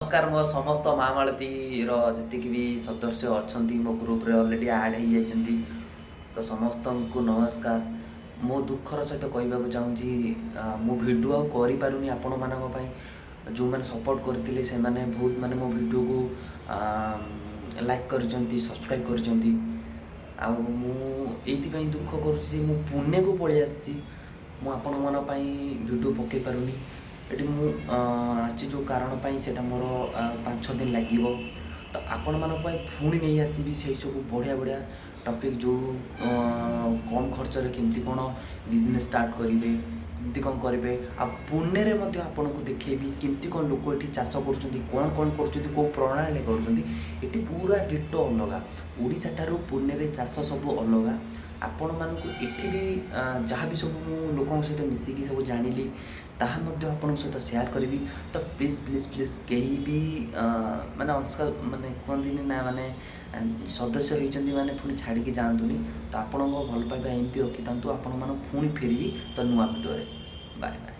नमस्कार मोर समस्त महामालती जी भी सदस्य अच्छा मो ग्रुप रे ऑलरेडी ऐड हो जाती तो समस्त को नमस्कार। मो दुखर सहित कहवाक चाहूँगी मो भिडियो आपारूनी आपण मानी जो मैंने सपोर्ट करते से माने बहुत माने मो भिडियो को लाइक कर सब्सक्राइब कर दुख कर पुणे को पलि आसी भिडियो पकई पारूनी ये आज जो कारण से मोर 5-6 दिन लगे तो आपण मानी पुणी नहीं आसबि से सब बढ़िया बढ़िया टॉपिक जो कम खर्च केमती कौन बिजनेस स्टार्ट करेंगे केमती कौन करेंगे आ पुणे रे मध्य आपन को देखेबी केमती कौन लोक ये चाष कर कौन कौन कर कौ प्रणाली कर पूरा डिटो अलग ओडिशा ठारू पुणे रे चाष सब अलग आपण मानक एठी भी जहाँ भी सब लोक सहित मिसिकी सब जानिली ताहा मध्य आपन सहित शेयर करी तो प्लीज प्लीज प्लीज कहीं भी माने माने कहती ना माने सदस्य होती माने पुणी छाड़ी जातुनी तो आपण भल पाइबा एमती रखी था आपण मान पुणी फेरबी तो नुआ भिडियो बाय बाय।